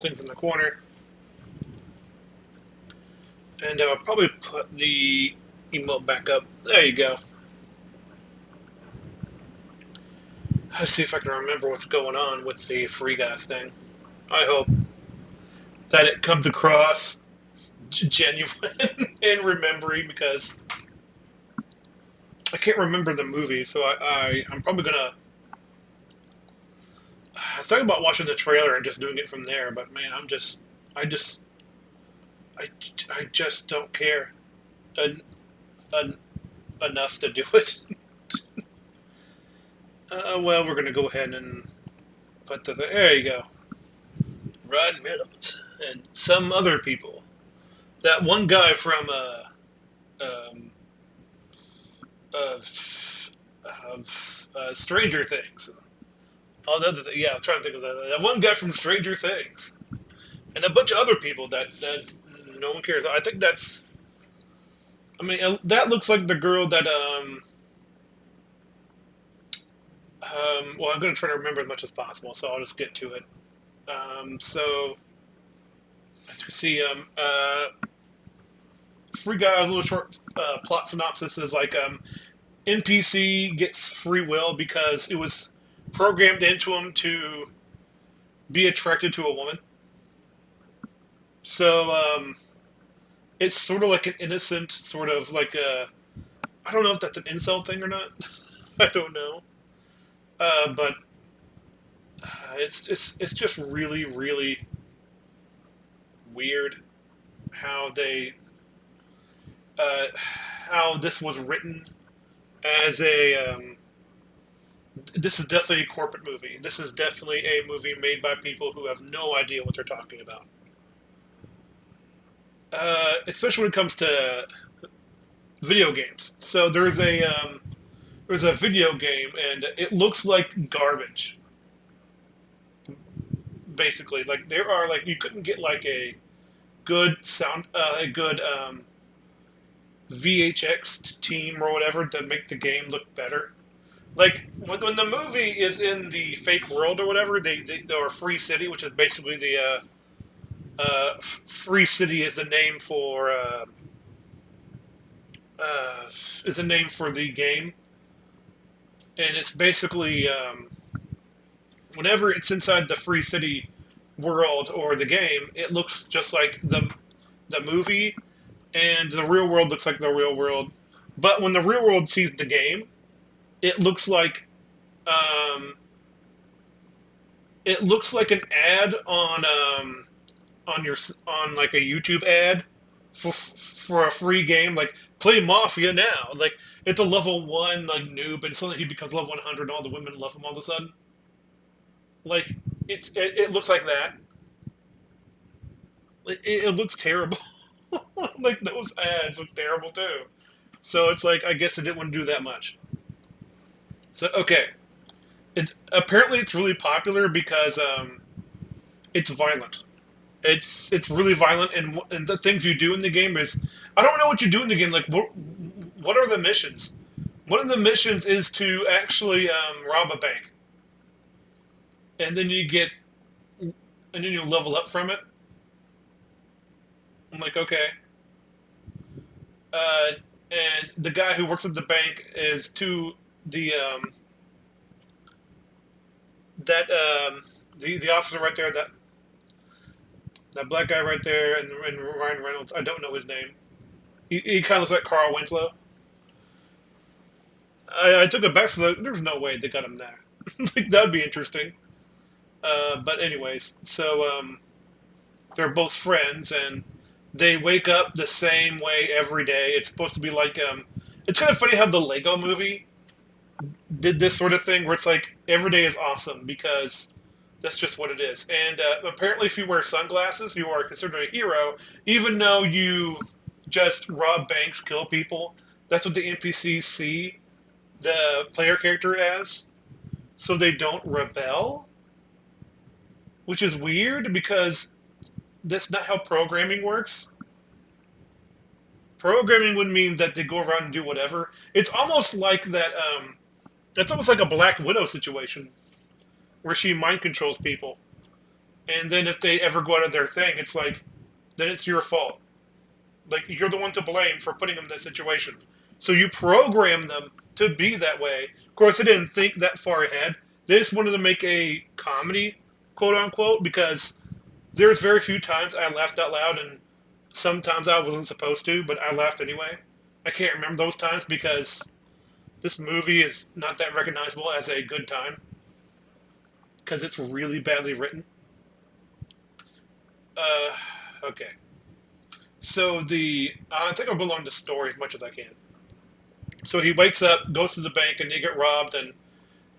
things in the corner, and I'll probably put the emote back up. There you go. Let's see if I can remember what's going on with the free guy thing. I hope that it comes across genuine in remembering because I can't remember the movie, so I'm probably gonna. I was talking about watching the trailer and just doing it from there, but man, I just, I, I just don't care en- en- enough to do it. Well, we're gonna go ahead and put there you go. Ryan Reynolds and some other people. That one guy from um, uh, Stranger Things. Oh, yeah, I'm trying to think of that. That one guy from Stranger Things, and a bunch of other people that no one cares. I think that's. I mean, that looks like the girl that. Well, I'm going to try to remember as much as possible, so I'll just get to it. So, as you can see, free guy, a little short plot synopsis is like NPC gets free will because it was programmed into him to be attracted to a woman. So it's sort of like an innocent, sort of like a. I don't know if that's an incel thing or not. I don't know, but it's just really really weird how they how this was written as a. This is definitely a corporate movie. This is definitely a movie made by people who have no idea what they're talking about. Especially when it comes to video games. So there's a video game and it looks like garbage. Basically, like there are like you couldn't get like a good VHX team or whatever to make the game look better. Like when the movie is in the fake world or whatever, or Free City, which is basically the Free City is the name for is a name for the game, and it's basically whenever it's inside the Free City world or the game, it looks just like the movie, and the real world looks like the real world. But when the real world sees the game, it looks like um, it looks like an ad on your on like a YouTube ad for a free game. Like play Mafia now. Like it's a level one like noob, and suddenly he becomes level 100, and all the women love him all of a sudden. Like it looks like that. It looks terrible. Like those ads look terrible too. So it's like I guess it didn't want to do that much. So okay, it apparently it's really popular because it's violent. It's really violent, and the things you do in the game is I don't know what you do in the game. Like what are the missions? One of the missions is to actually rob a bank, and then you level up from it. I'm like okay, uh, and the guy who works at the bank is to the that the officer right there, that black guy right there, and Ryan Reynolds. I don't know his name. He kind of looks like Carl Winslow. I took it back, so there's no way they got him there. Like that would be interesting. But anyways, so they're both friends, and they wake up the same way every day. It's supposed to be like it's kind of funny how the Lego Movie did this sort of thing, where it's like every day is awesome because that's just what it is. And apparently, if you wear sunglasses, you are considered a hero, even though you just rob banks, kill people. That's what the NPCs see the player character as, so they don't rebel, which is weird because that's not how programming works. Programming would mean that they go around and do whatever. It's almost like that. It's almost like a Black Widow situation where she mind controls people, And then if they ever go out of their thing, it's like, then it's your fault. Like, you're the one to blame for putting them in that situation. So you program them to be that way. Of course, they didn't think that far ahead. They just wanted to make a comedy, quote unquote, because there's very few times I laughed out loud, and sometimes I wasn't supposed to, but I laughed anyway. I can't remember those times because this movie is not that recognizable as a good time because it's really badly written. Uh, okay. So I think I'll go along the story as much as I can. So he wakes up, goes to the bank, and they get robbed, and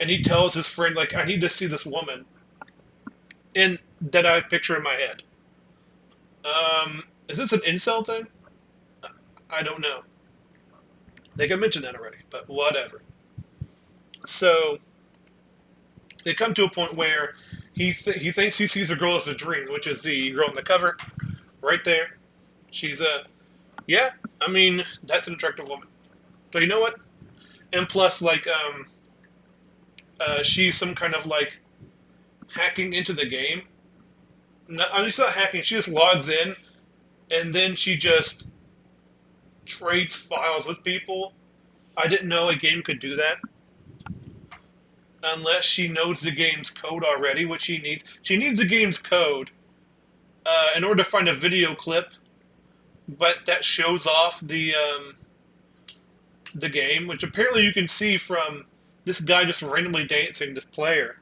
he tells his friend like, "I need to see this woman," in that I picture in my head. Is this an incel thing? I don't know. I think I mentioned that already, but whatever. So they come to a point where he thinks he sees a girl as a dream, which is the girl on the cover, right there. She's a yeah. I mean, that's an attractive woman. But you know what? And plus, like, she's some kind of like hacking into the game. No, I mean, she's not hacking. She just logs in, and then she just trades files with people. I didn't know a game could do that unless she knows the game's code already, which she needs. She needs the game's code in order to find a video clip, but that shows off the game, which apparently you can see from this guy just randomly dancing this player.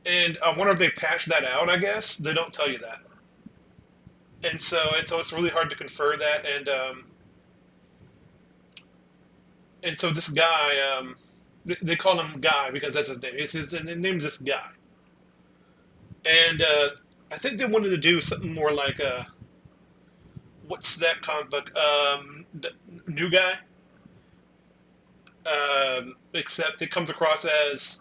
And I wonder if they patched that out. I guess they don't tell you that, and so it's really hard to confer that. And so this guy, they call him Guy because that's his name. His name's this guy, and I think they wanted to do something more like what's that comic book? The New Guy, except it comes across as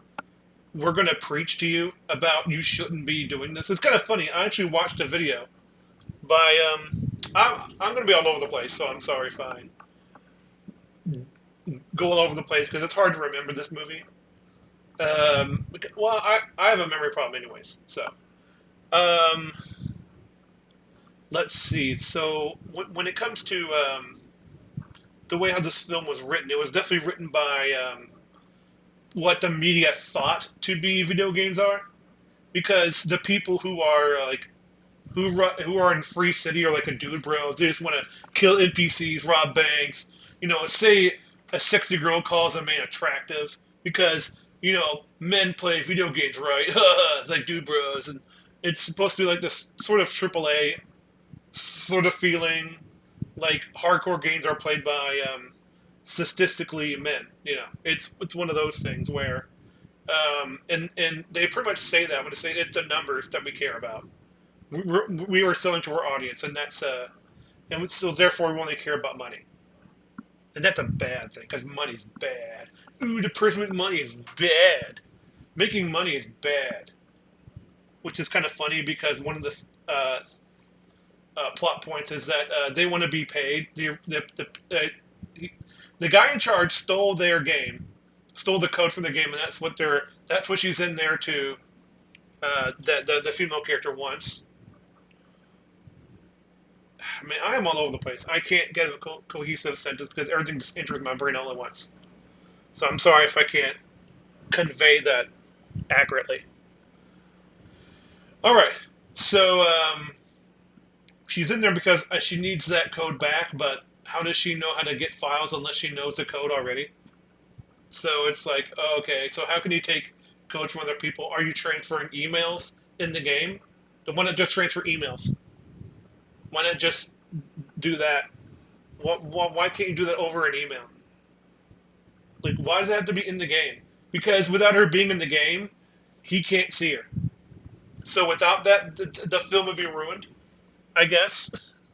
we're going to preach to you about you shouldn't be doing this. It's kind of funny. I actually watched a video by I'm going to be all over the place, so I'm sorry if I go all over the place because it's hard to remember this movie. Well, I have a memory problem, anyways. So, um, let's see. So, when it comes to the way how this film was written, it was definitely written by what the media thought to be video games are, because the people who are like who are in Free City are like a dude bros. They just want to kill NPCs, rob banks. Say a sexy girl calls a man attractive because men play video games, right? It's like dude bros, and it's supposed to be like this sort of AAA sort of feeling, like hardcore games are played by statistically men. It's one of those things where and they pretty much say that when they say it's the numbers that we care about. We are selling to our audience, and that's and so therefore we only care about money, and that's a bad thing because money's bad. Ooh, the person with money is bad. Making money is bad, which is kind of funny because one of the plot points is that they want to be paid. The guy in charge stole their game, stole the code from the game, and that's what she's in there to. The female character wants. I mean, I am all over the place. I can't get a cohesive sentence because everything just enters my brain all at once. So I'm sorry if I can't convey that accurately. All right. So she's in there because she needs that code back, but how does she know how to get files unless she knows the code already? So it's like, oh, okay, so how can you take code from other people? Are you transferring emails in the game? Why not just transfer emails? Why not just do that? Why can't you do that over an email? Like, why does it have to be in the game? Because without her being in the game, he can't see her. So without that, the film would be ruined, I guess.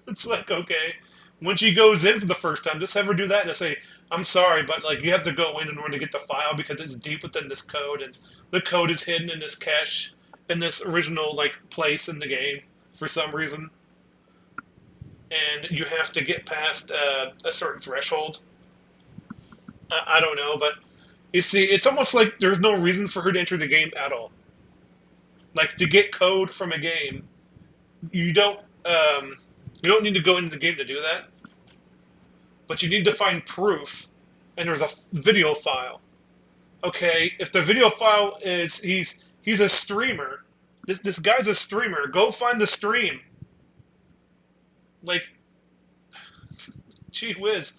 It's like, okay, when she goes in for the first time, just have her do that and say, I'm sorry, but like you have to go in order to get the file because it's deep within this code, and the code is hidden in this cache, in this original like place in the game for some reason. And you have to get past a certain threshold. I don't know, but you see, it's almost like there's no reason for her to enter the game at all. Like to get code from a game, you don't um, you don't need to go into the game to do that, but you need to find proof, and there's a video file. Okay, if the video file is he's a streamer, this guy's a streamer. Go find the stream. Like, gee whiz,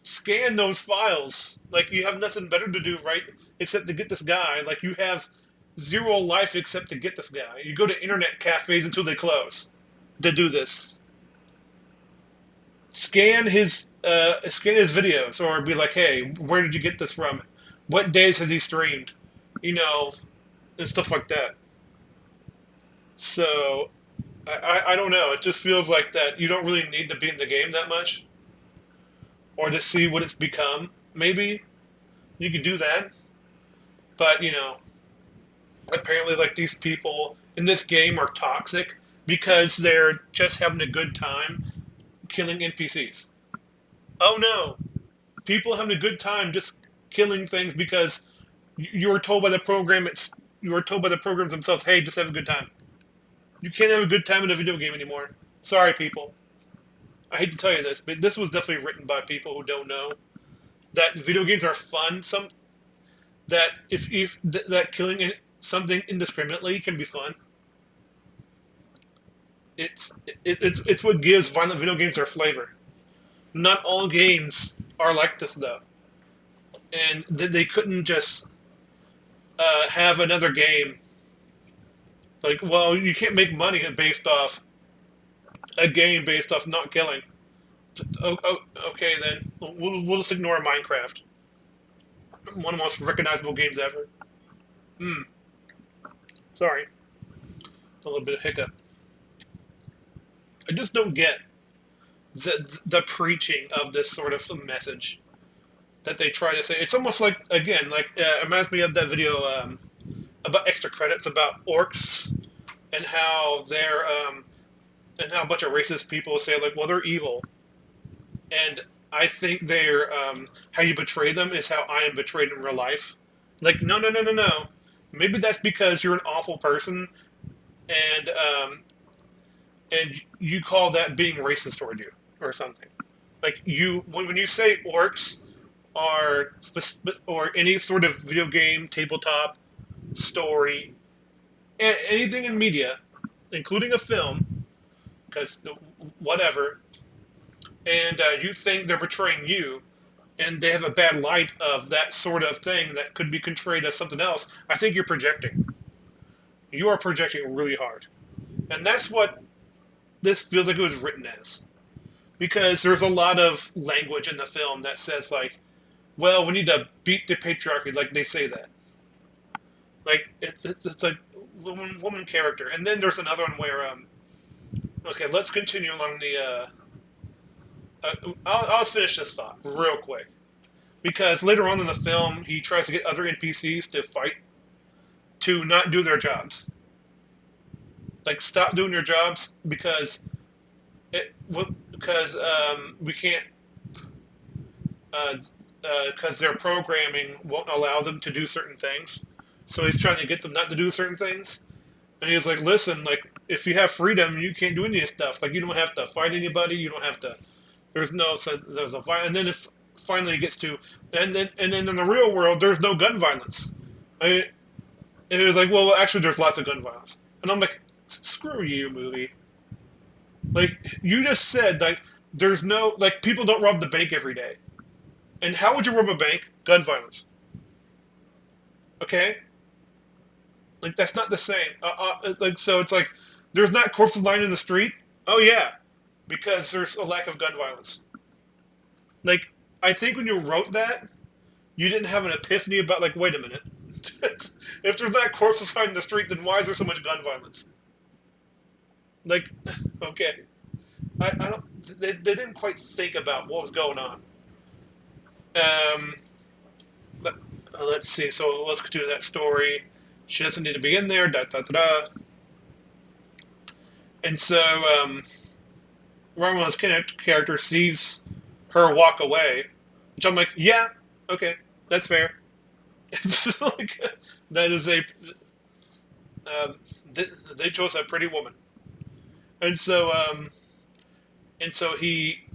scan those files. Like you have nothing better to do, right? Except to get this guy. Like you have zero life except to get this guy. You go to internet cafes until they close to do this. Scan his videos, or be like, hey, where did you get this from? What days has he streamed? You know, and stuff like that. So I don't know. It just feels like that you don't really need to be in the game that much, or to see what it's become. Maybe you could do that, but apparently, like these people in this game are toxic because they're just having a good time killing NPCs. Oh no, people having a good time just killing things because you were told by the program. You were told by the programs themselves, "Hey, just have a good time." You can't have a good time in a video game anymore. Sorry, people. I hate to tell you this, but this was definitely written by people who don't know that video games are fun. That that killing something indiscriminately can be fun. It's what gives violent video games their flavor. Not all games are like this though, and they couldn't just have another game. Like, well, you can't make money based off a game based off not killing. Okay, then we'll just ignore Minecraft, one of the most recognizable games ever. Hmm. Sorry, a little bit of hiccup. I just don't get the preaching of this sort of message that they try to say. It's almost like, again, like it reminds me of that video about extra credits about orcs and how they're and how a bunch of racist people say like, well, they're evil, and I think they're how you betray them is how I am betrayed in real life. Like, no, no, no, no, no. Maybe that's because you're an awful person, and you call that being racist toward you or something. Like when you say orcs are or any sort of video game, tabletop, story, anything in media, including a film, because whatever, and you think they're betraying you, and they have a bad light of that sort of thing that could be portrayed as something else, I think you're projecting. You are projecting really hard. And that's what this feels like it was written as. Because there's a lot of language in the film that says, like, well, we need to beat the patriarchy, like they say that. Like, it's like woman character. And then there's another one where, okay, let's continue along the, I'll finish this thought real quick. Because later on in the film, he tries to get other NPCs to fight, to not do their jobs. Like, stop doing your jobs because we can't, because their programming won't allow them to do certain things. So he's trying to get them not to do certain things. And he was like, listen, like, if you have freedom, you can't do any of this stuff. Like, you don't have to fight anybody. You don't have to. There's a fight. And then if finally it gets to, and then in the real world, there's no gun violence. I mean, and it was like, well, actually, there's lots of gun violence. And I'm like, screw you, movie. Like, you just said, like, there's no, like, people don't rob the bank every day. And how would you rob a bank? Gun violence. Okay? Like, that's not the same. Like, so it's like, there's not corpses lying in the street? Oh, yeah. Because there's a lack of gun violence. Like, I think when you wrote that, you didn't have an epiphany about, like, wait a minute. If there's not corpses lying in the street, then why is there so much gun violence? Like, okay. I don't. They didn't quite think about what was going on. Um, let's see. So let's continue that story. She doesn't need to be in there. Da da da da. And so Romulan's character sees her walk away, which I'm like, yeah, okay, that's fair. Like, that is a Um, they, they chose a pretty woman, and so and so he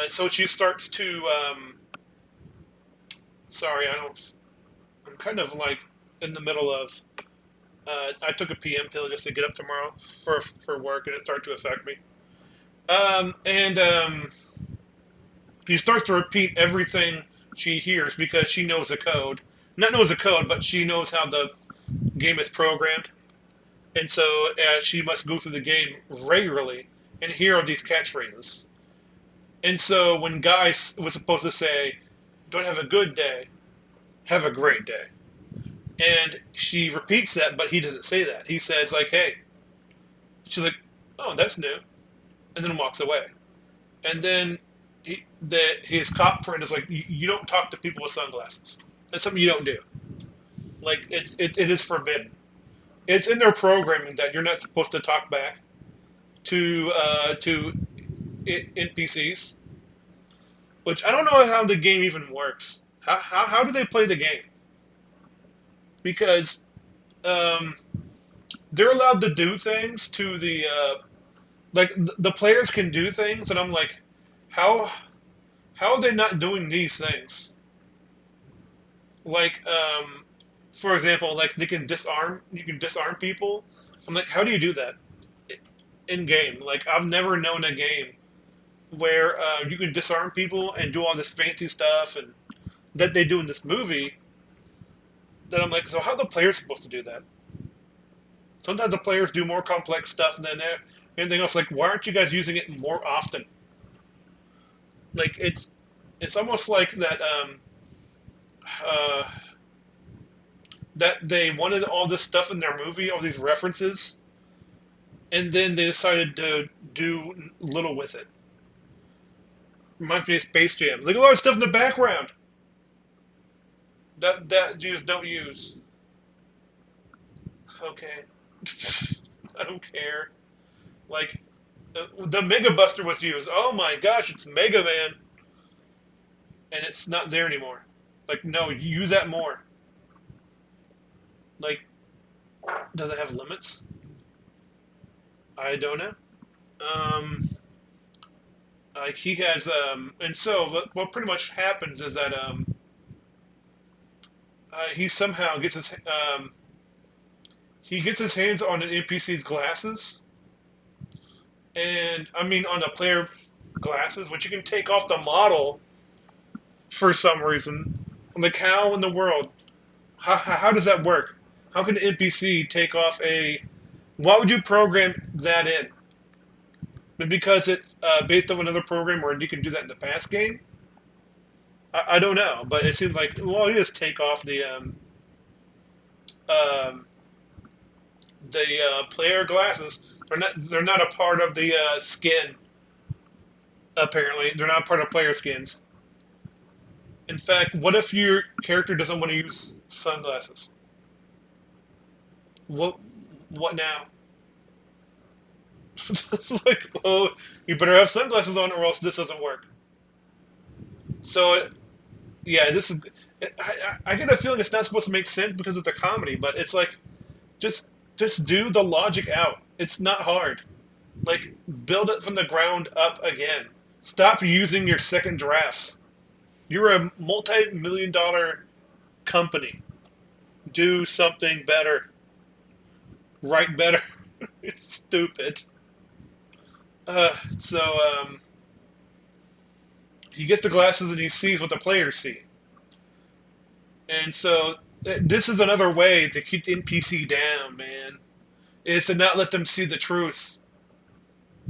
so she starts to sorry, I don't. I'm kind of like in the middle of. I took a PM pill just to get up tomorrow for work, and it started to affect me. And he starts to repeat everything she hears because she knows the code. Not knows the code, but she knows how the game is programmed, and so she must go through the game regularly and hear these catchphrases. And so when Guy was supposed to say, "Don't have a good day, have a great day," and she repeats that, but he doesn't say that. He says like, "Hey," she's like, "Oh, that's new," and then walks away. And then his cop friend is like, "You don't talk to people with sunglasses. That's something you don't do. Like it is forbidden. It's in their programming that you're not supposed to talk back to NPCs." Which I don't know how the game even works. How do they play the game? Because um, they're allowed to do things to the like the players can do things, and I'm like, how how are they not doing these things? Like for example, like they can disarm. You can disarm people. I'm like, how do you do that in game? Like I've never known a game where you can disarm people and do all this fancy stuff and that they do in this movie. That I'm like, so how are the players supposed to do that? Sometimes the players do more complex stuff than anything else. Like, why aren't you guys using it more often? Like, it's almost like that uh, that they wanted all this stuff in their movie, all these references, and then they decided to do little with it. Reminds me of Space Jam. Look at all the stuff in the background that you just don't use. Okay, I don't care. Like the Mega Buster was used. Oh my gosh, it's Mega Man, and it's not there anymore. Like no, use that more. Like, does it have limits? I don't know. Um, like he has, and so what pretty much happens is that he somehow gets he gets his hands on an NPC's glasses, and I mean on the player glasses, which you can take off the model for some reason. I'm like, how in the world? How does that work? How can an NPC take off a? Why would you program that in? But because it's based off another program where you can do that in the past game? I don't know, but it seems like well, you just take off um, the player glasses. They're not a part of the skin. Apparently, they're not part of player skins. In fact, what if your character doesn't want to use sunglasses? What what now? It's like, oh, you better have sunglasses on, or else this doesn't work. So yeah, this is. I get a feeling it's not supposed to make sense because it's a comedy, but it's like just just do the logic out. It's not hard. Like build it from the ground up again. Stop using your second drafts. You're a multi-million-dollar company. Do something better. Write better. It's stupid. So he gets the glasses and he sees what the players see. And so this is another way to keep the NPC down, man. Is to not let them see the truth.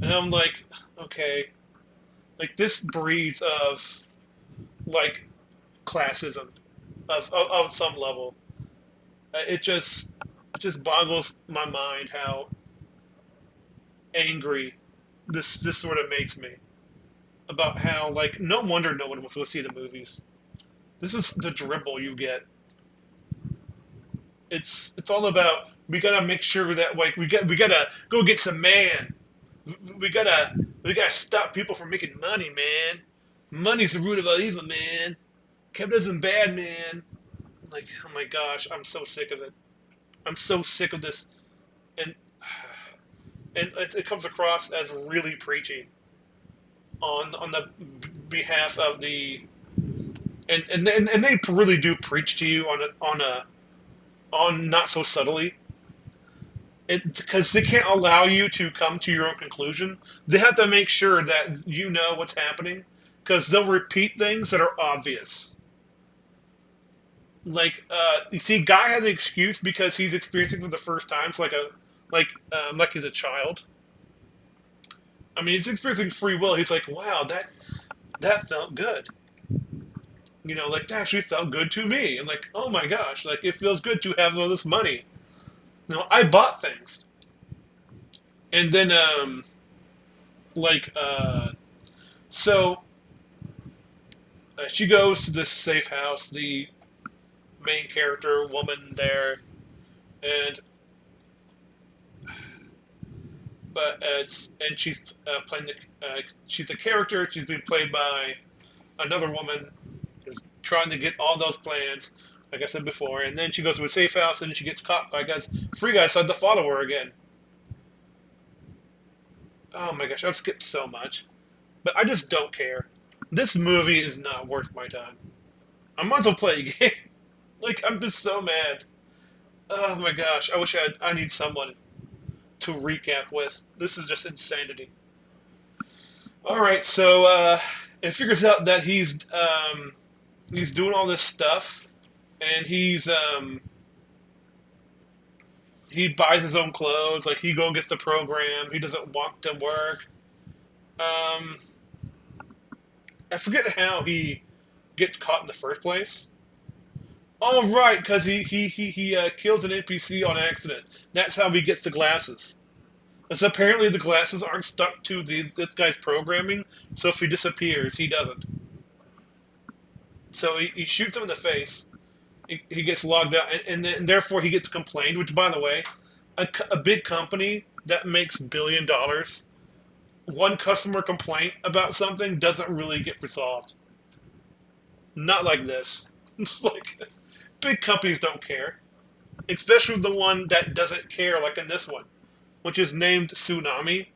And I'm like, okay, like this breeds of like classism of some level. It just boggles my mind how angry this sort of makes me about how like no wonder no one wants to go see the movies. This is the dribble you get. It's all about we gotta make sure that like we gotta go get some man. We gotta stop people from making money, man. Money's the root of all evil, man. Capitalism bad, man. Like, oh my gosh, I'm so sick of it. I'm so sick of this. and it comes across as really preachy on the behalf of the and they really do preach to you on not so subtly. Because they can't allow you to come to your own conclusion. They have to make sure that you know what's happening, because they'll repeat things that are obvious. Like, you see, guy has an excuse because he's experiencing for the first time. It's like he's a child. I mean, he's experiencing free will. He's like, wow, that felt good. Like that actually felt good to me. And like, oh my gosh, like it feels good to have all this money. I bought things, and then like so she goes to this safe house. The main character woman there, and and she's playing she's a character. She's being played by another woman, is trying to get all those plans, like I said before, and then she goes to a safe house and she gets caught by guys. Free guys decide to follow her again. Oh my gosh, I've skipped so much, but I just don't care. This movie is not worth my time. I might as well play a game. Like I'm just so mad. Oh my gosh, I need someone to recap with. This is just insanity. All right, so it figures out that he's doing all this stuff, and he buys his own clothes. Like he go and gets the program. He doesn't walk to work. Um, I forget how he gets caught in the first place. Oh right, because he kills an NPC on accident. That's how he gets the glasses. Because apparently the glasses aren't stuck to this guy's programming, so if he disappears, he doesn't. So he shoots him in the face. He gets logged out, and therefore he gets complained. Which, by the way, a big company that makes $1 billion, one customer complaint about something doesn't really get resolved. Not like this. It's like big companies don't care, especially the one that doesn't care, like in this one, which is named Tsunami,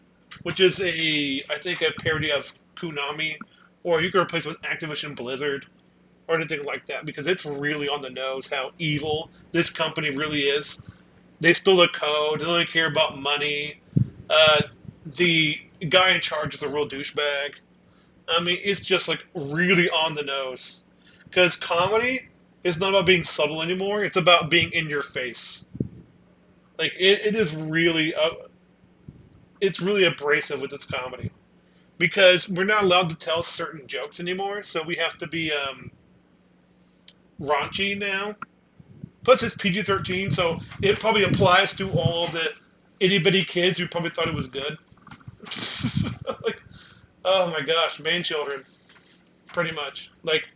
which is I think a parody of Konami, or you can replace it with Activision Blizzard or anything like that, because it's really on the nose how evil this company really is. They stole the code. They don't care about money. Uh, the guy in charge is a real douchebag. I mean, it's just like really on the nose. Because comedy is not about being subtle anymore. It's about being in your face. Like it is really it's really abrasive with its comedy, because we're not allowed to tell certain jokes anymore. So we have to be raunchy now. Plus, it's PG-13, so it probably applies to all the itty bitty kids who probably thought it was good. Like, oh my gosh, man, children, pretty much. Like,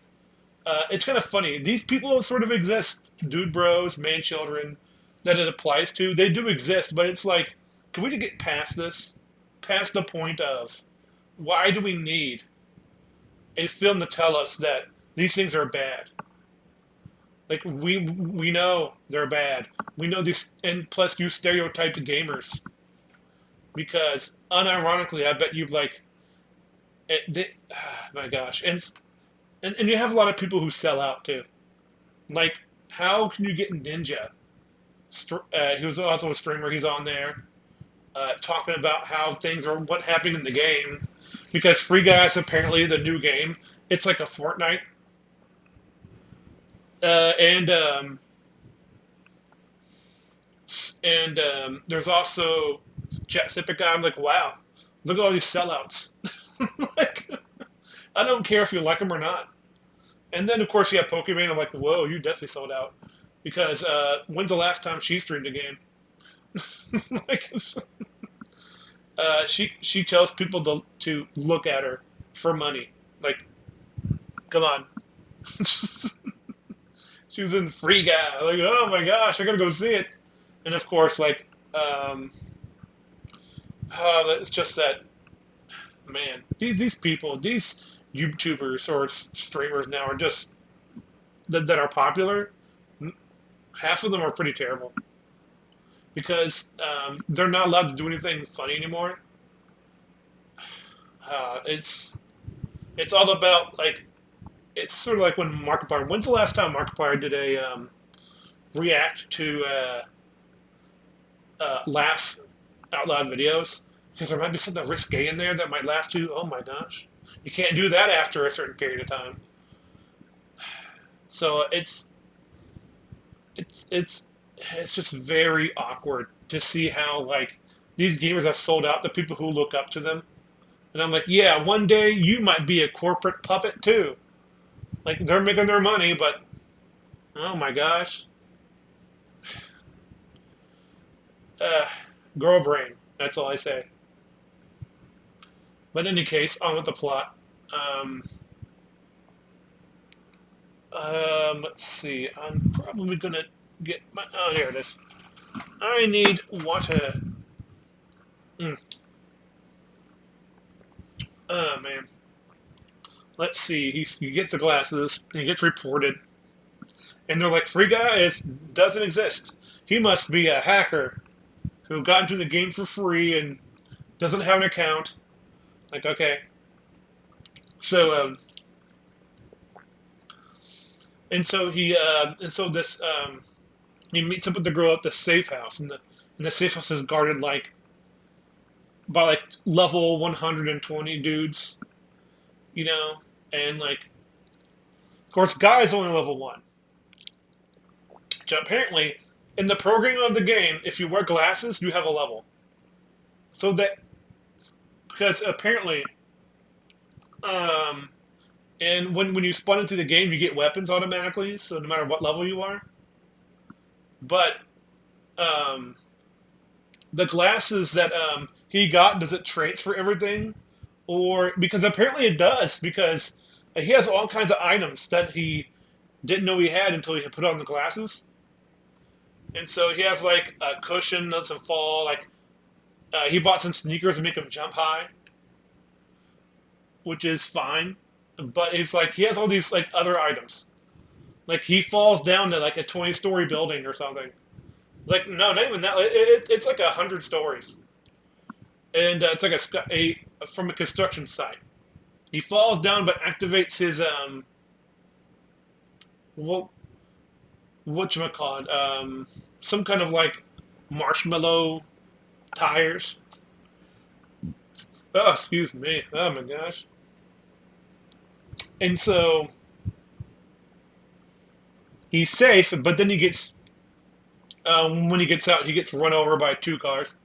it's kind of funny. These people sort of exist. Dude bros, man children, that it applies to. They do exist, but it's like, can we get past this? Past the point of, why do we need a film to tell us that these things are bad? Like, we know they're bad. We know these, and plus you stereotype the gamers. Because, unironically, I bet you've like, my gosh. And you have a lot of people who sell out too. Like, how can you get Ninja? He was also a streamer. He's on there talking about how things are what happening in the game, because Free Guys apparently the new game. It's like a Fortnite, and there's also Jacksepticeye. I'm like, wow, look at all these sellouts. Like, I don't care if you like them or not. And then, of course, you have Pokemon. I'm like, whoa, you definitely sold out. Because when's the last time she streamed a game? Like, she tells people to look at her for money. Like, come on. She was in Free Guy. Like, oh my gosh, I gotta go see it. And of course, like, it's just that, man, these people, these YouTubers or streamers now are just that are popular. Half of them are pretty terrible. because they're not allowed to do anything funny anymore. It's all about like it's sort of like when Markiplier. When's the last time Markiplier did a react to laugh out loud videos? Because there might be something risque in there that might laugh to. Oh my gosh, you can't do that after a certain period of time. So it's it's it's just very awkward to see how like these gamers have sold out to people who look up to them. And I'm like, yeah, one day you might be a corporate puppet too. Like they're making their money, but oh my gosh, uh, girl brain. That's all I say. But in any case, on with the plot. Um, let's see. I'm probably gonna get my. Oh, here it is. I need water. Mm. Oh man. Let's see. He gets the glasses. He gets reported, and they're like, "Free guy doesn't exist. He must be a hacker who got into the game for free and doesn't have an account." Like, okay. So, and so this he meets up with the girl at the safe house, and the safe house is guarded like by like level 120 dudes, you know, and like of course, guy is only level one. So apparently, in the programming of the game, if you wear glasses, you have a level. So that because apparently, um, and when you spawn into the game, you get weapons automatically. So no matter what level you are, but um, the glasses that he got, does it transfer everything, or because apparently it does because he has all kinds of items that he didn't know he had until he had put on the glasses. And so he has like a cushion that lets him fall. Like he bought some sneakers to make him jump high, which is fine. But it's like he has all these like other items. Like he falls down to like a 20-story building or something. Like no, not even that. It's like 100 stories, and it's like a from a construction site. He falls down, but activates his what whatchamacallit, some kind of like marshmallow tires. Oh, excuse me. Oh my gosh. And so he's safe, but then he gets when he gets out, he gets run over by two cars,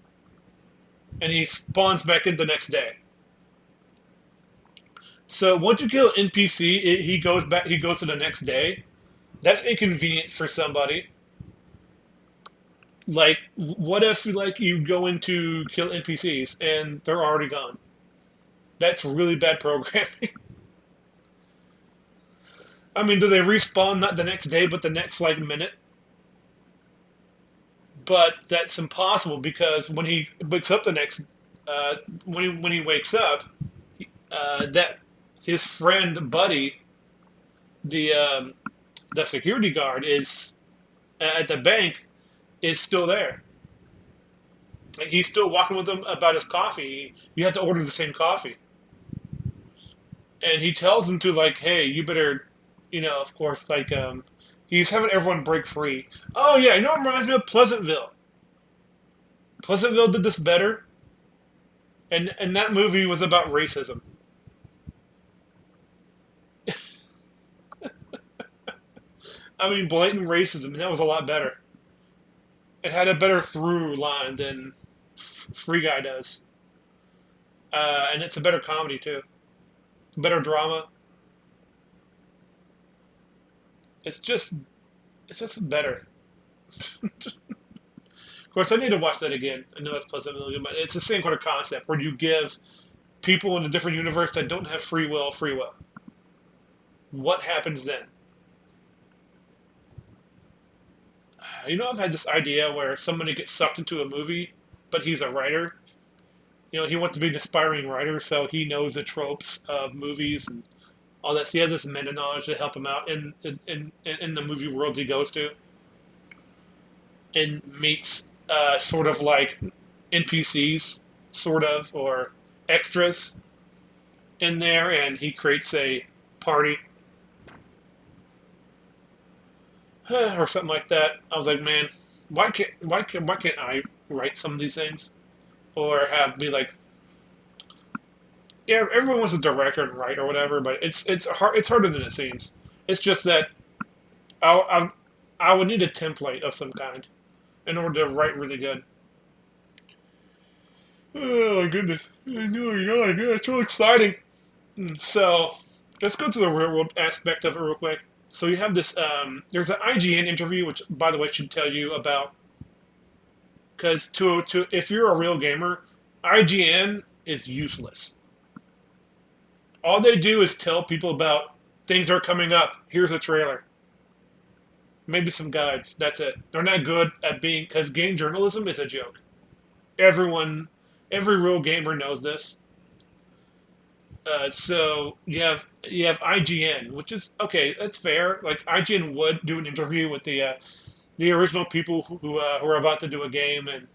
and he spawns back in the next day. So once you kill an NPC, he goes back. He goes to the next day. That's inconvenient for somebody. Like, what if like you go into kill NPCs and they're already gone? That's really bad programming. I mean, do they respawn not the next day, but the next like minute? But that's impossible because when he wakes up the next, when he wakes up, that his friend Buddy, the the security guard, is at the bank, is still there. Like he's still walking with him about his coffee. You have to order the same coffee, and he tells him to like, hey, you better, of course, like he's having everyone break free. Oh yeah, it reminds me of Pleasantville. Pleasantville did this better, and that movie was about racism. I mean, blatant racism, and that was a lot better. It had a better through line than Free Guy does, and it's a better comedy too, better drama. It's just, it's just better. Of course, I need to watch that again. I know it's Pleasantville, but it's the same kind of concept where you give people in a different universe that don't have free will. What happens then? I've had this idea where somebody gets sucked into a movie, but he's a writer. He wants to be an aspiring writer, so he knows the tropes of movies and all that. So he has this meta knowledge to help him out in the movie world he goes to, and meets sort of like NPCs, sort of, or extras in there, and he creates a party or something like that. I was like, man, why can't I write some of these things or have be like, yeah, everyone wants to direct and write or whatever, but it's harder than it seems. It's just that I I would need a template of some kind in order to write really good. Oh my goodness! Oh my god, it's real exciting. So let's go to the real world aspect of it real quick. So you have this. There's an IGN interview, which by the way should tell you about because to if you're a real gamer, IGN is useless. All they do is tell people about things are coming up. Here's a trailer. Maybe some guides. That's it. They're not good at being because game journalism is a joke. Everyone, every real gamer knows this. So you have IGN, which is okay. That's fair. Like IGN would do an interview with the original people who are about to do a game, and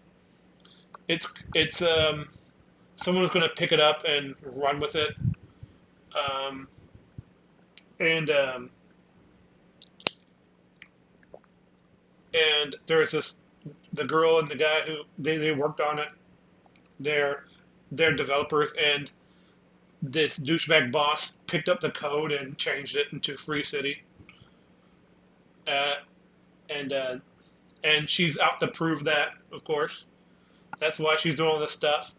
it's someone who's going to pick it up and run with it. Um, and and there's this the girl and the guy who they worked on it. They're they're developers, and this douchebag boss picked up the code and changed it into Free City. Uh, and and she's out to prove that, of course. That's why she's doing all this stuff.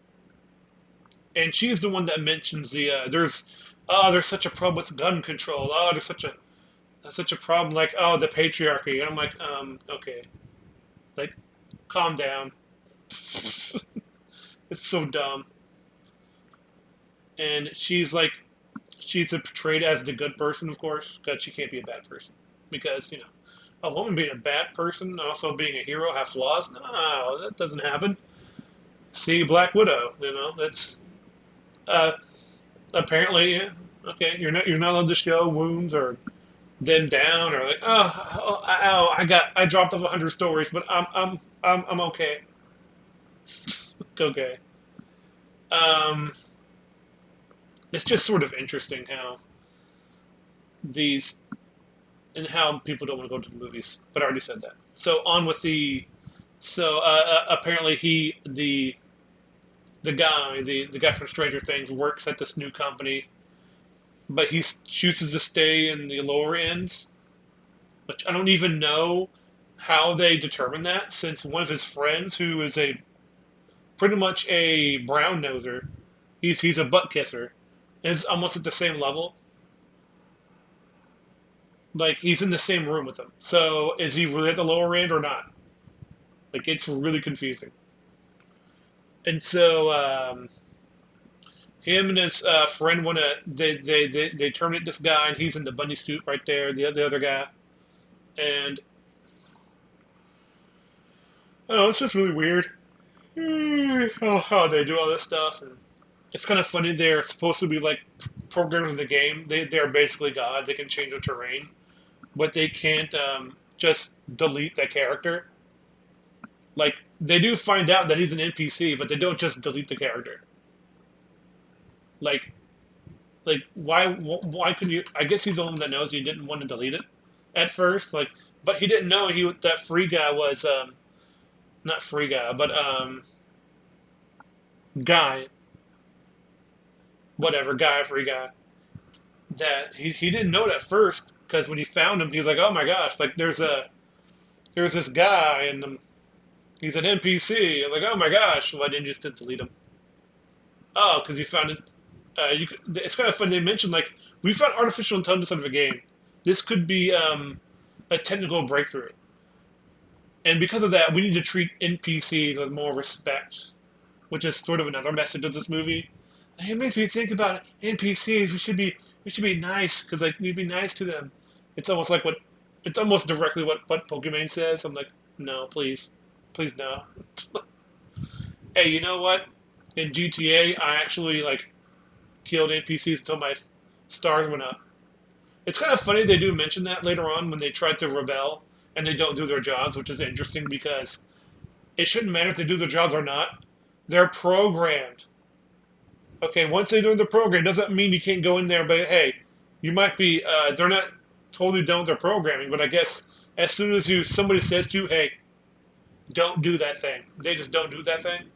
And she's the one that mentions there's such a problem with gun control. Oh, there's such a problem like the patriarchy. And I'm like okay, like calm down. It's so dumb. And she's portrayed as the good person, of course, because she can't be a bad person. Because a woman being a bad person and also being a hero have flaws. No, that doesn't happen. See Black Widow. That's uh, apparently yeah, okay. You're not allowed to show wounds or them down or like I dropped off 100 stories, but I'm okay. Okay. Um, it's just sort of interesting how these and how people don't want to go to the movies. But I already said that. So on with the. So apparently the guy from Stranger Things works at this new company, but he chooses to stay in the lower ends, which I don't even know how they determine that, since one of his friends, who is a pretty much a brown noser, he's a butt kisser, is almost at the same level. Like he's in the same room with them. So is he really at the lower end or not? Like it's really confusing. And so him and his friend want to they terminate this guy, and he's in the bunny suit right there. The other guy, and I don't know, it's just really weird. Oh, how they do all this stuff, and it's kind of funny. They're supposed to be like programmers of the game. They're basically God. They can change the terrain, but they can't just delete that character. Like they do find out that he's an NPC, but they don't just delete the character. Like why couldn't you? I guess he's the one that knows he didn't want to delete it at first. Like, but he didn't know that free guy was not free guy, but guy, whatever guy, free guy. That he didn't know it at first because when he found him, he was like, oh my gosh, like there's this guy and he's an NPC. And like, oh my gosh, why didn't you just delete him? Oh, because you found it. It's kind of fun. They mentioned like we found artificial intelligence out of a game. This could be a technical breakthrough, and because of that, we need to treat NPCs with more respect, which is sort of another message of this movie. It makes me think about NPCs. We should be nice because like you'd be nice to them. It's almost like what it's almost directly what Pokemon says. I'm like, no, please no. Hey, you know what? In GTA, I actually like killed NPCs until my stars went up. It's kind of funny they do mention that later on when they try to rebel and they don't do their jobs, which is interesting because It shouldn't matter if they do their jobs or not. They're programmed. Okay, once they do the program, doesn't mean you can't go in there. But hey, you might be. They're not totally done with their programming. But I guess as soon as somebody says to you, "Hey, don't do that thing," they just don't do that thing.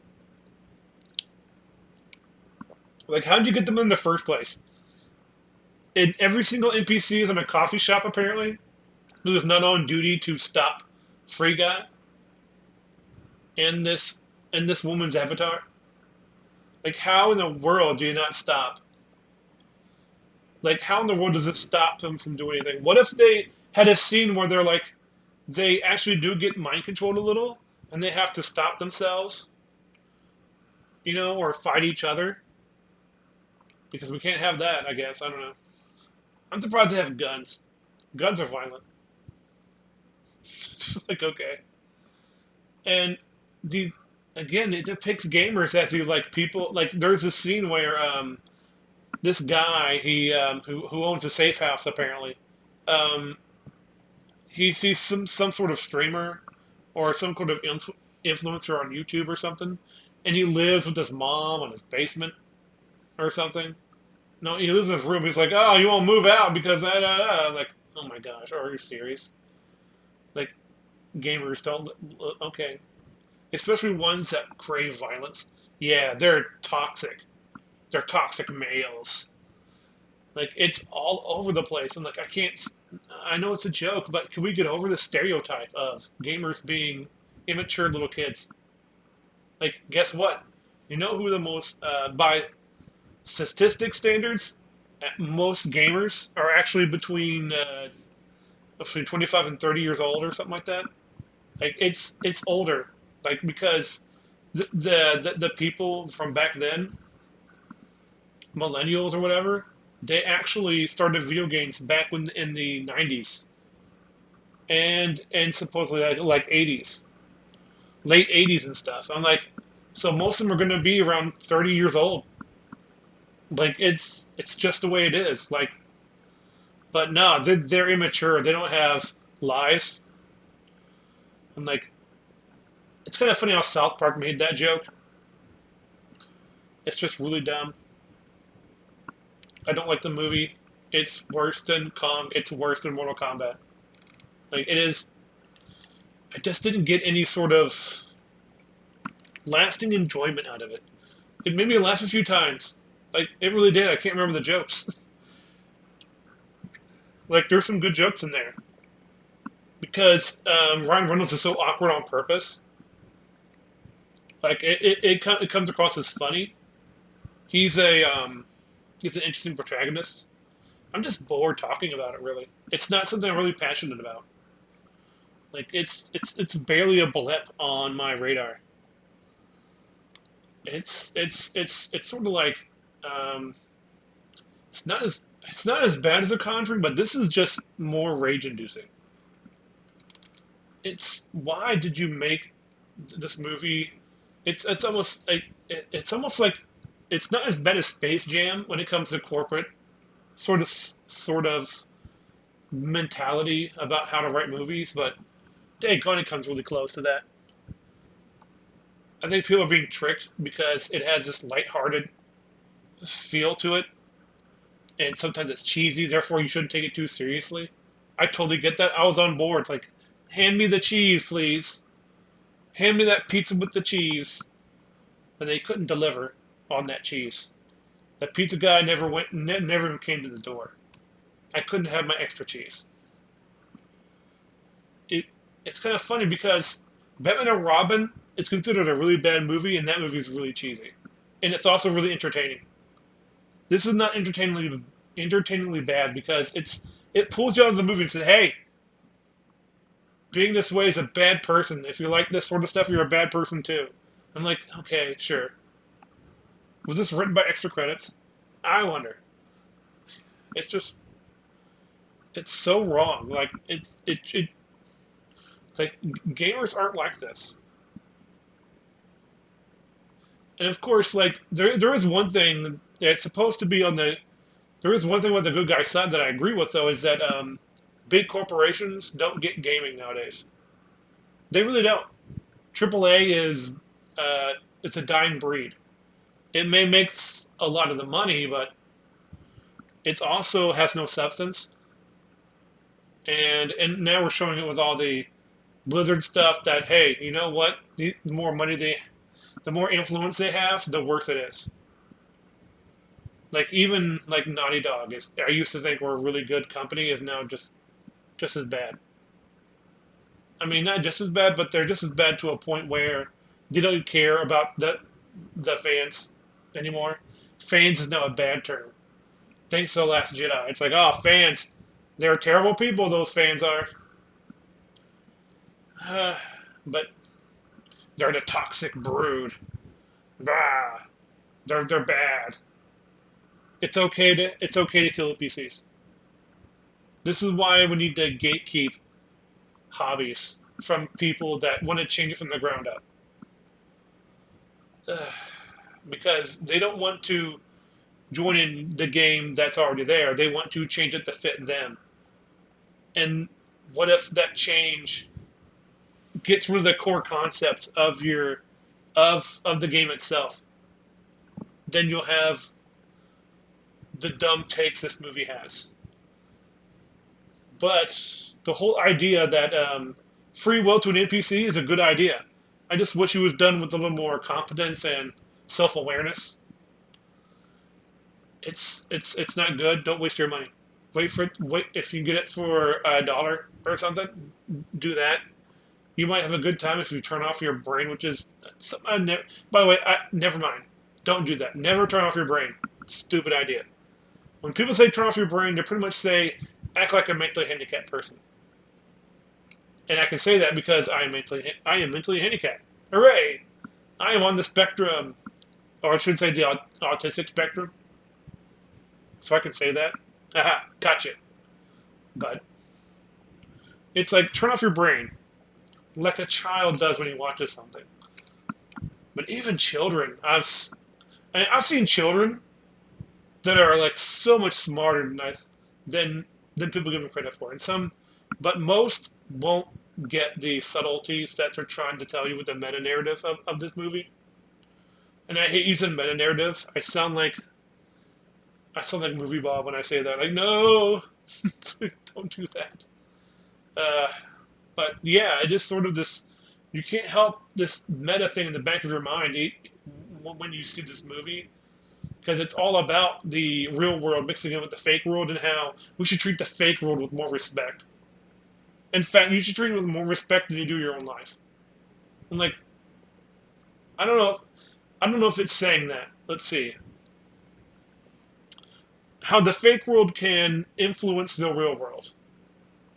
Like, how did you get them in the first place? And every single NPC is in a coffee shop apparently, who is not on duty to stop Free Guy and this woman's avatar. Like, how in the world do you not stop? Like, how in the world does it stop them from doing anything? What if they had a scene where they're like, they actually do get mind controlled a little, and they have to stop themselves, or fight each other? Because we can't have that, I guess. I don't know. I'm surprised they have guns. Guns are violent. Like, okay. And the again, it depicts gamers as these like people. Like, there's a scene where this guy who owns a safe house apparently, um, he sees some sort of streamer or some sort of influencer on YouTube or something, and he lives with his mom in his basement or something. No, he lives in his room. He's like, "Oh, you won't move out because da da da." I'm like, "Oh my gosh, are you serious?" Like, gamers don't. Okay, especially ones that crave violence. Yeah, they're toxic. They're toxic males. Like, it's all over the place. And like, I can't. I know it's a joke, but can we get over the stereotype of gamers being immature little kids? Like, guess what? You know who the most by statistic standards, most gamers are actually between 25 and 30 years old or something like that. Like, it's older, like, because the people from back then, millennials or whatever, they actually started video games back when in the 90s and supposedly like 80s, late 80s and stuff. I'm like, so most of them are going to be around 30 years old. Like, it's just the way it is. Like, but no, they're immature. They don't have lives. I'm like, it's kind of funny how South Park made that joke. It's just really dumb. I don't like the movie. It's worse than It's worse than Mortal Kombat. Like, it is. I just didn't get any sort of lasting enjoyment out of it. It made me laugh a few times. Like, it really did. I can't remember the jokes. Like, there's some good jokes in there because Ryan Reynolds is so awkward on purpose. Like, it comes across as funny. He's a he's an interesting protagonist. I'm just bored talking about it. Really, it's not something I'm really passionate about. Like, it's barely a blip on my radar. It's sort of like um, it's not as bad as The Conjuring, but this is just more rage inducing. It's why did you make this movie? It's almost like it's almost like it's not as bad as Space Jam when it comes to corporate sort of mentality about how to write movies, but daggone, it comes really close to that. I think people are being tricked because it has this lighthearted feel to it, and sometimes it's cheesy. Therefore, you shouldn't take it too seriously. I totally get that. I was on board. Like, hand me the cheese, please. Hand me that pizza with the cheese. But they couldn't deliver on that cheese. The pizza guy never even came to the door. I couldn't have my extra cheese. It, it's kind of funny because Batman and Robin is considered a really bad movie, and that movie is really cheesy, and it's also really entertaining. This is not entertainingly bad because it pulls you out of the movie and says, "Hey, being this way is a bad person. If you like this sort of stuff, you're a bad person too." I'm like, okay, sure. Was this written by extra credits? I wonder. It's just it's so wrong. Like, it's like gamers aren't like this. And of course, like, there is one thing that's supposed to be on the there is one thing with the good guy side that I agree with, though, is that big corporations don't get gaming nowadays. They really don't. AAA is it's a dying breed. It may make a lot of the money, but it also has no substance. And now we're showing it with all the Blizzard stuff. That hey, you know what? The more money the more influence they have, the worse it is. Like even like Naughty Dog is. I used to think were a really good company, is now just as bad. I mean, not just as bad, but they're just as bad to a point where they don't care about the fans anymore. Fans is now a bad term. Thanks to The Last Jedi. It's like, oh, fans. They're terrible people, those fans are. But they're the toxic brood. Bah. They're bad. It's okay to kill the PCs. This is why we need to gatekeep hobbies from people that want to change it from the ground up. Because they don't want to join in the game that's already there. They want to change it to fit them. And what if that change gets rid of the core concepts of of the game itself? Then you'll have the dumb takes this movie has. But the whole idea that free will to an NPC is a good idea. I just wish it was done with a little more competence and self awareness. It's not good. Don't waste your money. Wait for it. Wait if you get it for $1 or something. Do that. You might have a good time if you turn off your brain, which is. By the way, never mind. Don't do that. Never turn off your brain. Stupid idea. When people say turn off your brain, they pretty much say act like a mentally handicapped person. And I can say that because I am mentally handicapped. Hooray! I am on the spectrum, or I should say the autistic spectrum. So I can say that. Aha, gotcha. But it's like turn off your brain, like a child does when he watches something. But even children, I've seen children that are like so much smarter than people give them credit for, and some, but most won't get the subtleties that they're trying to tell you with the meta narrative of this movie. And I hate using meta narrative. I sound like movie Bob when I say that. Like, no, don't do that. Uh, but yeah, it is sort of this. You can't help this meta thing in the back of your mind when you see this movie, because it's all about the real world mixing in with the fake world and how we should treat the fake world with more respect. In fact, you should treat it with more respect than you do your own life. And like, I don't know, I don't know if it's saying that. Let's see how the fake world can influence the real world.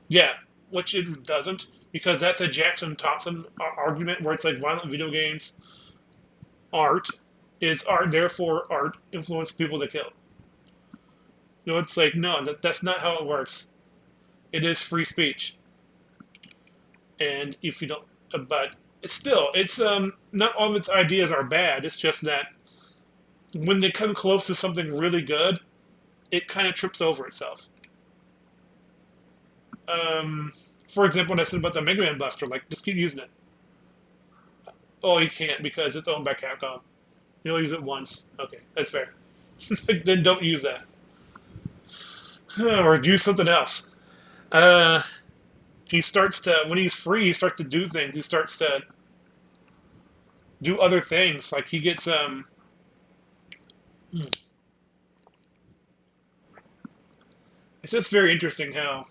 Yeah, which it doesn't, because that's a Jackson Thompson argument where it's like violent video games art is art, therefore art influences people to kill. It's like no, that's not how it works. It is free speech, and if you don't, but it's not all of its ideas are bad. It's just that when they come close to something really good, it kind of trips over itself. For example, when I said about the Mega Man Buster, like just keep using it. Oh, you can't because it's owned by Capcom. You'll use it once. Okay, that's fair. Then don't use that. Or use something else. Uh, he starts to, when he's free, he starts to do things. He starts to do other things. Like he gets, it's just very interesting how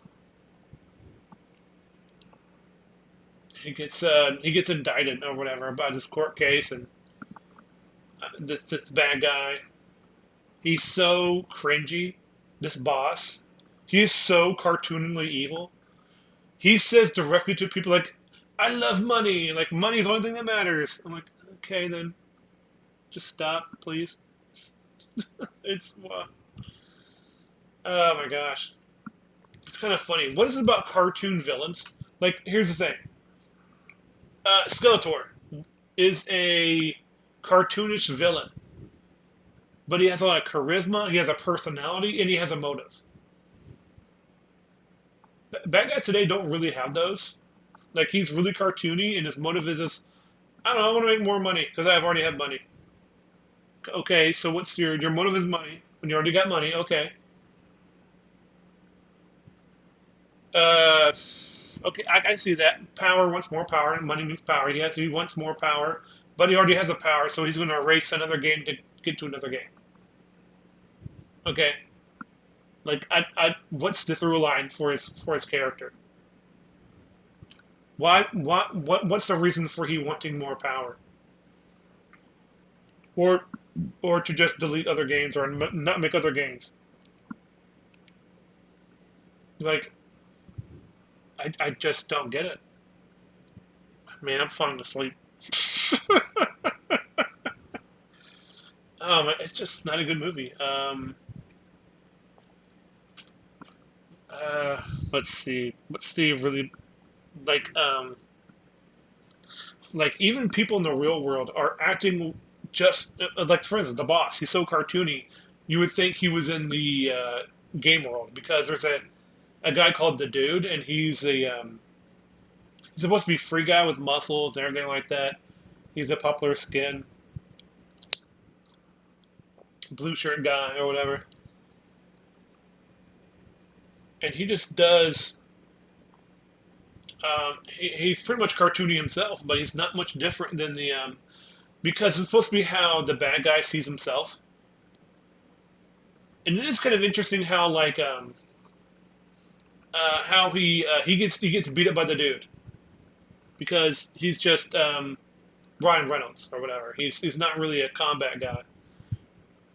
he gets indicted or whatever about his court case, and this bad guy. He's so cringy. This boss, he is so cartoonily evil. He says directly to people like, "I love money. Like money's the only thing that matters." I'm like, okay, then just stop, please. It's oh my gosh, it's kind of funny. What is it about cartoon villains? Like, here's the thing. Skeletor is a cartoonish villain, but he has a lot of charisma, he has a personality, and he has a motive. Bad guys today don't really have those. Like, he's really cartoony, and his motive is just I don't know. I want to make more money because I've already have money. Okay, so what's your motive is money. When you already got money, okay. Uh, okay, I see that. Power wants more power, and money means power. He wants more power, but he already has a power, so he's going to erase another game to get to another game. Okay, like what's the through line for his character? What's the reason for he wanting more power, or or to just delete other games or not make other games? Like I just don't get it. Man, I'm falling asleep. It's just not a good movie. Uh, let's see. What's the really like? Like even people in the real world are acting just like, for instance, the boss. He's so cartoony. You would think he was in the game world because there's a guy called the Dude, and he's supposed to be a free guy with muscles and everything like that. He's a popular skin, blue shirt guy or whatever, and he just does. He's pretty much cartoony himself, but he's not much different than the because it's supposed to be how the bad guy sees himself, and it is kind of interesting how like how he gets beat up by the Dude because he's just Ryan Reynolds or whatever. He's not really a combat guy.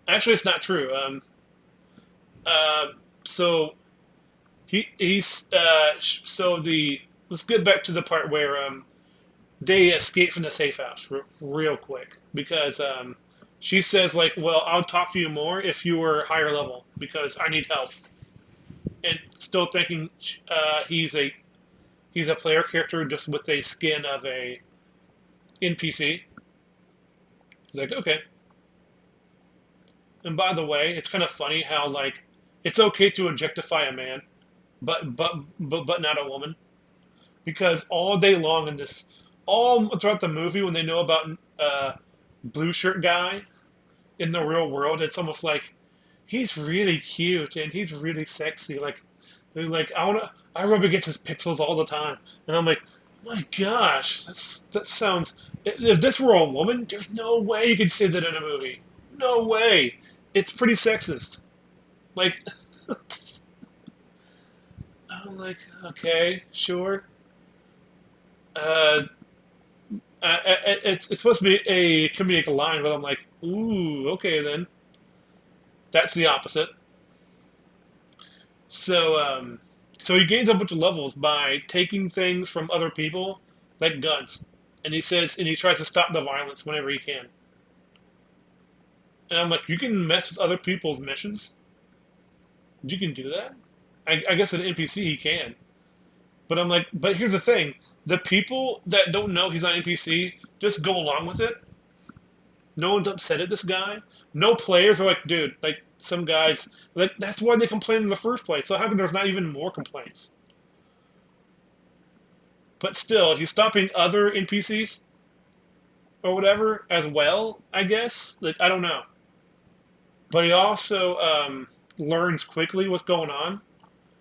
Actually, it's not true. Uh, so he's so the let's get back to the part where they escape from the safe house real quick because she says like, "Well, I'll talk to you more if you were higher level because I need help." And still thinking he's a player character just with a skin of a NPC. He's like, okay. And by the way, it's kind of funny how like it's okay to objectify a man, but not a woman because all day long in this, all throughout the movie when they know about blue shirt guy in the real world, it's almost like he's really cute and he's really sexy. Like they're like I rub against his pixels all the time, and I'm like, my gosh, that sounds. If this were a woman, there's no way you could say that in a movie. No way. It's pretty sexist. Like, I'm like, okay, sure. Uh, it's supposed to be a comedic line, but I'm like, ooh, okay then. That's the opposite. So, so he gains a bunch of levels by taking things from other people, like guns, and he says, and he tries to stop the violence whenever he can. And I'm like, you can mess with other people's missions. You can do that. I guess an NPC he can, but I'm like, but here's the thing: the people that don't know he's on NPC just go along with it. No one's upset at this guy. No players are like, dude, like some guys, like that's why they complain in the first place. So how come there's not even more complaints? But still, he's stopping other NPCs or whatever as well. I guess. Like I don't know. But he also learns quickly what's going on.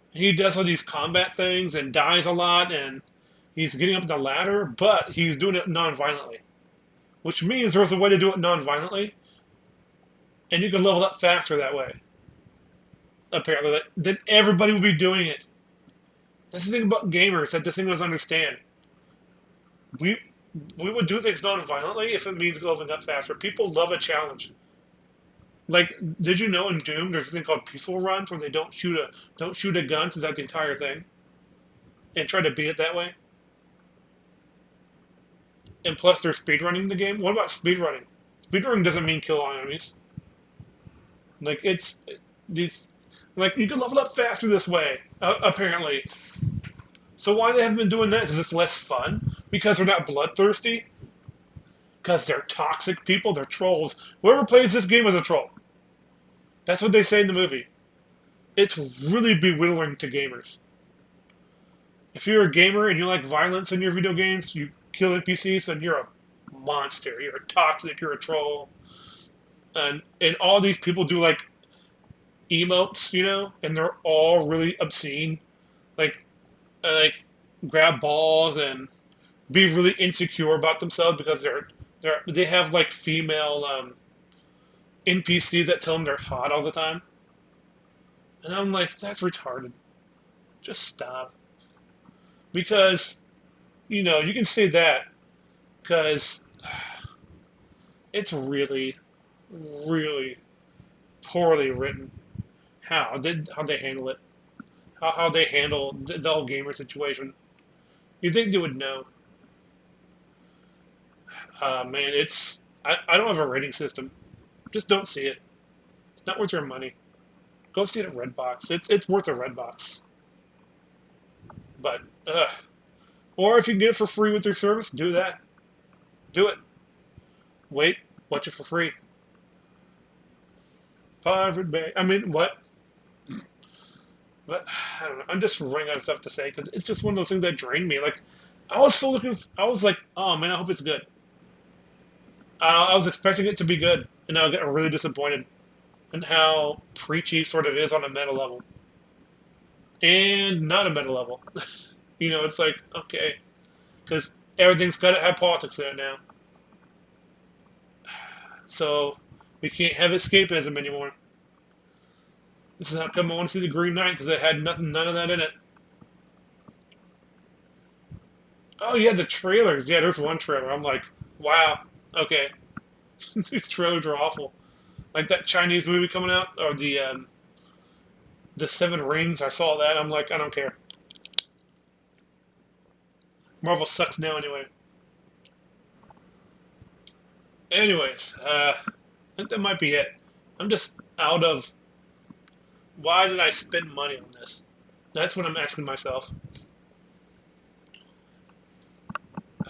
He does all these combat things and dies a lot, and he's getting up the ladder, but he's doing it non-violently, which means there's a way to do it non-violently, and you can level up faster that way. Apparently, then everybody will be doing it. That's the thing about gamers that this thing doesn't understand. We we would do things non-violently if it means leveling up faster. People love a challenge. Like, did you know in Doom there's a thing called peaceful runs where they don't shoot a gun throughout the entire thing and try to beat it that way? And plus they're speedrunning the game. What about speedrunning? Speedrunning doesn't mean kill all enemies. Like it's these like you can level up faster this way apparently. So why they haven't been doing that? Because it's less fun. Because they're not bloodthirsty. Because they're toxic people. They're trolls. Whoever plays this game is a troll. That's what they say in the movie. It's really belittling to gamers. If you're a gamer and you like violence in your video games, you kill NPCs, then you're a monster. You're toxic. You're a troll. And all these people do like emotes, and they're all really obscene. Like like grab balls and be really insecure about themselves because they have like female NPCs that tell them they're hot all the time. And I'm like, that's retarded. Just stop. Because you can say that because it's really, really poorly written. How they handle it, how they handle the whole gamer situation. You think they would know? Man, I don't have a rating system. Just don't see it. It's not worth your money. Go see it at Redbox. It's worth a Redbox. But or if you can get it for free with your service, do that. Do it. Wait, watch it for free. Pirate Bay. I mean, what? But I don't know. I'm just running out of stuff to say because it's just one of those things that drain me. Like I was so looking. I was like, oh man, I hope it's good. I was expecting it to be good, and I got really disappointed in how preachy sort of is on a meta level and not a meta level. It's like okay, because everything's got to have politics in it now. So we can't have escapism anymore. This is how come I want to see the Green Knight because it had none of that in it. Oh yeah, the trailers. Yeah, there's one trailer. I'm like, wow, okay. These trailers are awful. Like that Chinese movie coming out, or the Seven Rings. I saw that. I'm like, I don't care. Marvel sucks now anyway. Anyways, I think that might be it. I'm just out of why did I spend money on this? That's what I'm asking myself.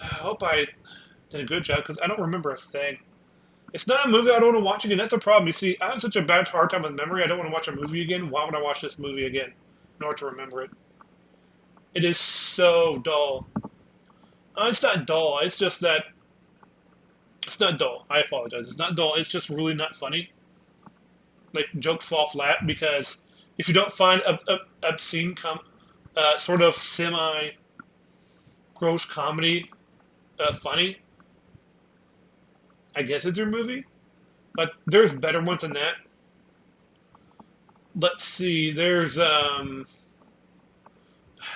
I hope I did a good job because I don't remember a thing. It's not a movie I don't want to watch again. That's a problem. You see, I have such a bad hard time with memory. I don't want to watch a movie again. Why would I watch this movie again in order to remember it? It is so dull. It's not dull. It's just that it's not dull. I apologize. It's not dull. It's just really not funny. Like jokes fall flat because if you don't find obscene, sort of semi gross comedy funny, I guess it's your movie. But there's better ones than that. Let's see. There's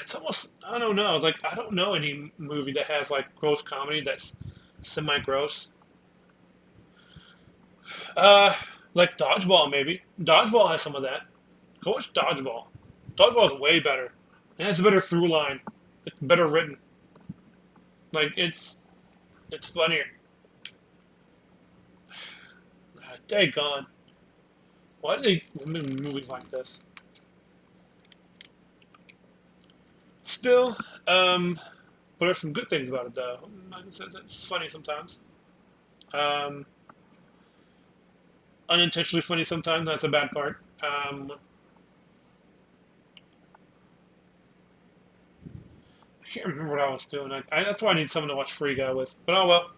it's almost I don't know. Like I don't know any movie that has like gross comedy that's semi gross. Uh, like Dodgeball maybe. Dodgeball has some of that. Go watch Dodgeball. Dodgeball is way better. It has a better through line. It's better written. Like it's funnier. Daggone. Why do they make movies like this? Still, but there's some good things about it though. Like I said, it's funny sometimes. Um, Unintentionally funny sometimes. That's a bad part. I can't remember what I was doing. That's why I need someone to watch Free Guy with. But oh well,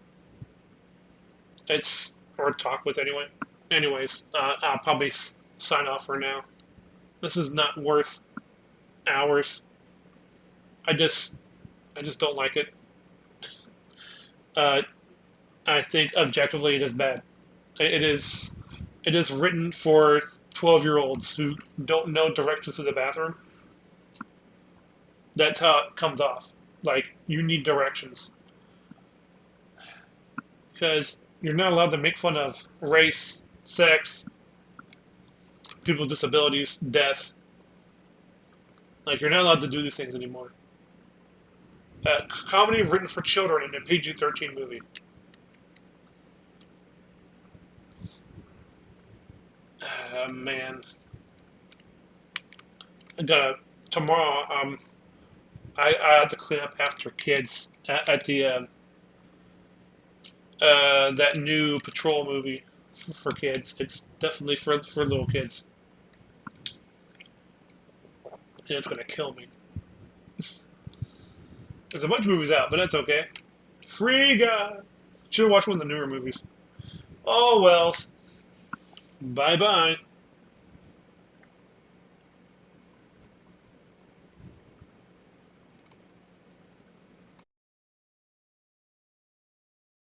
it's or talk with anyway. Anyways, I'll probably sign off for now. This is not worth hours. I just, I just don't like it. Uh, I think objectively it is bad. It is, it is written for 12-year-olds who don't know directions to the bathroom. That's how it comes off. Like you need directions because you're not allowed to make fun of race, sex, people with disabilities, death. Like you're not allowed to do these things anymore. Comedy written for children in a PG-13 movie. Man, I gotta tomorrow. I have to clean up after kids at the that new Patrol movie for kids. It's definitely for little kids, and it's gonna kill me. There's a bunch of movies out, but that's okay. Free Guy. Should have watched one of the newer movies. Oh well. Bye bye.